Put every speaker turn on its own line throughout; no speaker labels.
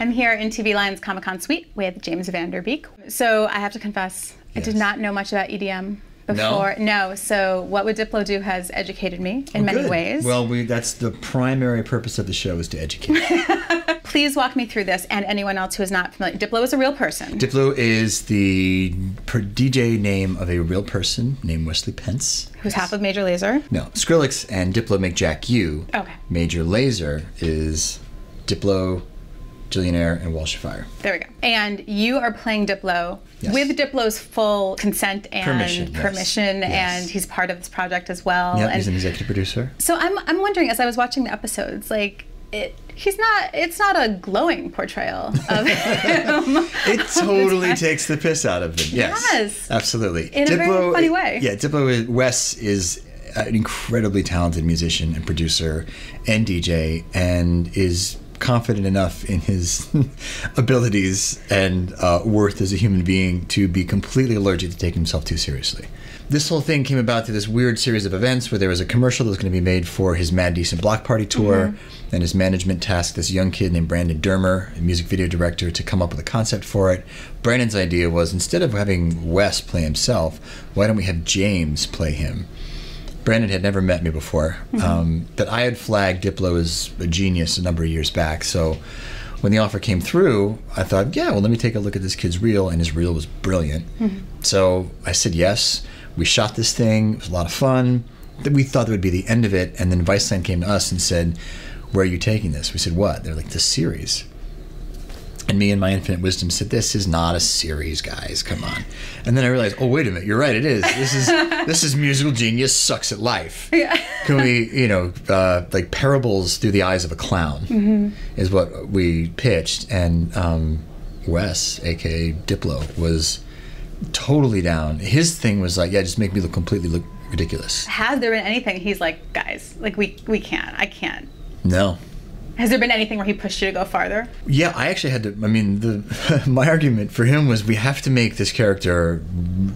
I'm here in TVLine's Comic-Con suite with James Beek. So I have to confess, I did not know much about EDM before. No. So What Would Diplo Do has educated me in many ways.
Well, that's the primary purpose of the show, is to educate.
Please walk me through this, and anyone else who is not familiar. Diplo is a real person.
Diplo is the DJ name of a real person named Wesley Pence.
Who's half of Major Lazer.
No, Skrillex and Diplo make Jack U.
Okay.
Major Lazer is Diplo, Jillionaire, and Walsh-Fire.
There we go. And you are playing Diplo with Diplo's full consent and permission, and he's part of this project as well.
Yeah,
and
he's an executive producer.
So I'm wondering, as I was watching the episodes, like, it's not a glowing portrayal of him.
It totally takes the piss out of him. Yes, absolutely.
In a very funny way.
Yeah, Wes is an incredibly talented musician and producer and DJ, and is confident enough in his abilities and worth as a human being to be completely allergic to taking himself too seriously. This whole thing came about through this weird series of events where there was a commercial that was going to be made for his Mad Decent Block Party tour, and his management tasked this young kid named Brandon Dermer, a music video director, to come up with a concept for it. Brandon's idea was, instead of having Wes play himself, why don't we have James play him? Brandon had never met me before, but I had flagged Diplo as a genius a number of years back, so when the offer came through, I thought, yeah, well, let me take a look at this kid's reel, and his reel was brilliant. So I said yes. We shot this thing. It was a lot of fun. We thought that would be the end of it, and then Viceland came to us and said, where are you taking this? We said, what? They're like, this series. And me, in my infinite wisdom, said, this is not a series, guys. Come on. And then I realized, oh, wait a minute. You're right. It is. This is musical genius sucks at life. Yeah. Can we, like parables through the eyes of a clown is what we pitched. And Wes, a.k.a. Diplo, was totally down. His thing was like, yeah, just make me look ridiculous. Has
there been anything he's like, guys, like we can't, I can't?
No.
Has there been anything where he pushed you to go farther?
Yeah, I actually had to, my argument for him was, we have to make this character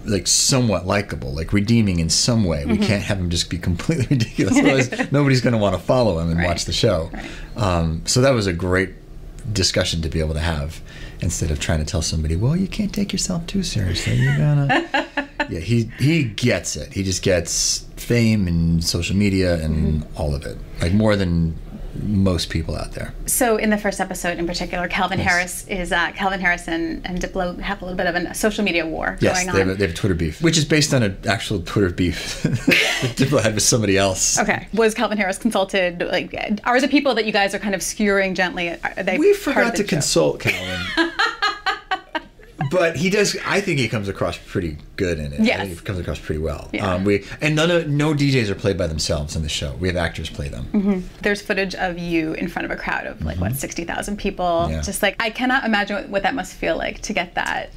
like somewhat likable, like redeeming in some way. We can't have him just be completely ridiculous, otherwise nobody's going to want to follow him and watch the show. So that was a great discussion to be able to have, instead of trying to tell somebody, well, you can't take yourself too seriously. You're gonna. Yeah, he gets it. He just gets fame and social media and all of it, like more than most people out there. So in the first episode in particular, Calvin Harris and Diplo have a little bit of a social media war going on. They have a Twitter beef, which is based on an actual Twitter beef that Diplo had with somebody else. Okay. Was Calvin Harris consulted? Like, are the people that you guys are kind of skewering gently, are they We forgot to consult Calvin. But he does. I think he comes across pretty good in it. Yes. I think he comes across pretty well. Yeah. No DJs are played by themselves in the show. We have actors play them. There's footage of you in front of a crowd of like 60,000 people. Yeah. Just like, I cannot imagine what that must feel like to get that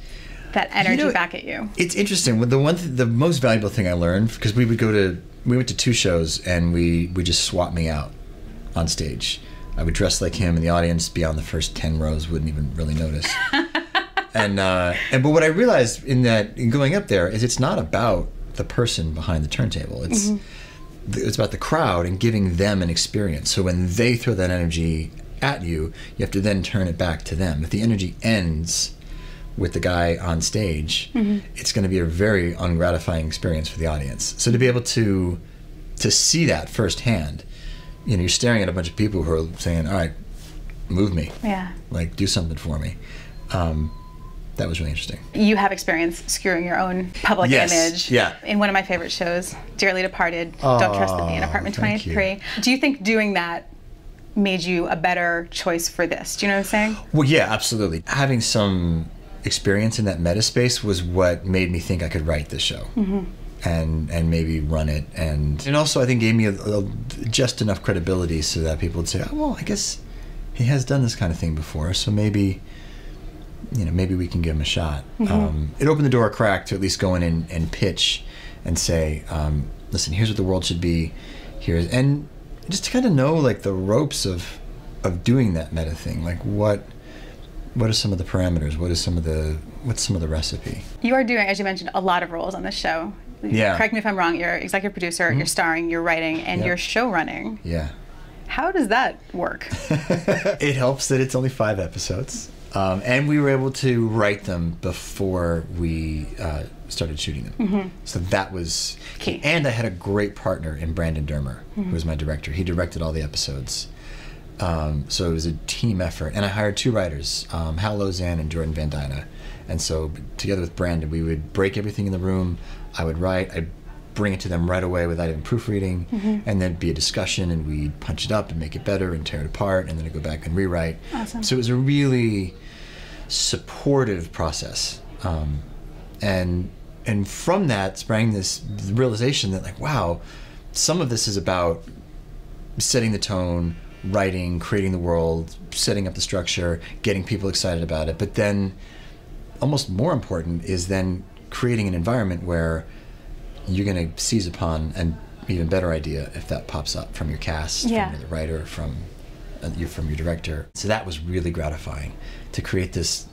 energy back at you. It's interesting. The most valuable thing I learned, because we went to 2 shows and we just swapped me out on stage. I would dress like him, and the audience beyond the first 10 rows wouldn't even really notice. But what I realized in going up there is, it's not about the person behind the turntable. It's about the crowd and giving them an experience. So when they throw that energy at you, you have to then turn it back to them. If the energy ends with the guy on stage, it's going to be a very ungratifying experience for the audience. So to be able to see that firsthand, you're staring at a bunch of people who are saying, all right, move me. Yeah. Like, do something for me. That was really interesting. You have experience skewering your own public image. Yeah. In one of my favorite shows, Dearly Departed, Don't Trust the Bee in Apartment 23. Do you think doing that made you a better choice for this? Do you know what I'm saying? Well, yeah, absolutely. Having some experience in that meta space was what made me think I could write this show. And maybe run it. And also, I think, gave me just enough credibility so that people would say, oh, well, I guess he has done this kind of thing before, so maybe we can give him a shot. It opened the door a crack to at least go in and pitch and say, listen, here's what the world should be. And just to kind of know, like, the ropes of doing that meta thing. Like, what are some of the parameters? What's some of the recipe? You are doing, as you mentioned, a lot of roles on this show. Yeah. Correct me if I'm wrong. You're executive producer, you're starring, you're writing, and you're show running. Yeah.
How does that work?
It helps that it's only 5 episodes. And we were able to write them before we started shooting them. Mm-hmm. So that was key. And I had a great partner in Brandon Dermer, who was my director. He directed all the episodes. So it was a team effort. And I hired 2 writers, Hal Lozan and Jordan Van Dyne. And so together with Brandon, we would break everything in the room. I would write. I'd bring it to them right away without even proofreading. And then be a discussion, and we'd punch it up and make it better and tear it apart, and then I'd go back and rewrite.
Awesome.
So it was a really supportive process. And from that sprang this realization that, like, wow, some of this is about setting the tone, writing, creating the world, setting up the structure, getting people excited about it. But then almost more important is then creating an environment where you're going to seize upon an even better idea if that pops up from your cast, from the writer, from your director. So that was really gratifying, to create this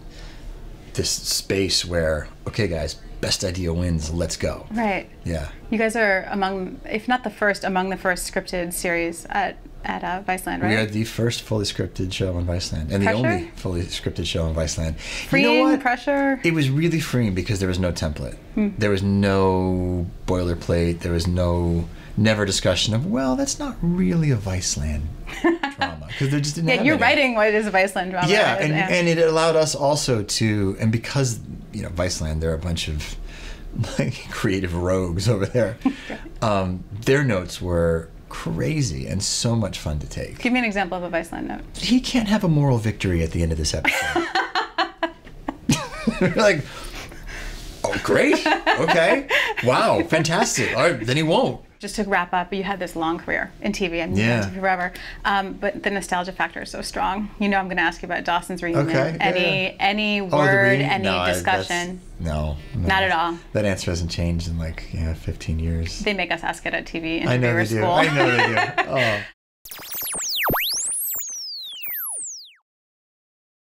space where, okay guys, best idea wins, let's go.
Right.
Yeah.
You guys are among, if not the first, among the first scripted series at Viceland, right?
We are the first fully scripted show on Viceland, and the only fully scripted show on Viceland.
Freeing,
you know what?
Pressure?
It was really freeing because there was no template. There was no boilerplate. There was never discussion of, well, that's not really a Viceland drama, because there just didn't have
you're
any.
Writing what is a Viceland drama.
Yeah, and it allowed us also to, and because, you know, Viceland, there are a bunch of like creative rogues over there. Their notes were crazy and so much fun to take.
Give me an example of a Viceland note.
He can't have a moral victory at the end of this episode. We're like, oh, great. Okay. Wow. Fantastic. All right, then he won't.
Just to wrap up, you had this long career in TV and TV forever, but the nostalgia factor is so strong. You know, I'm going to ask you about Dawson's reunion.
Okay.
Any word, any discussion?
No,
not at all.
That answer hasn't changed in like 15 years.
They make us ask it at TV
interviewer school. I know they do. Oh.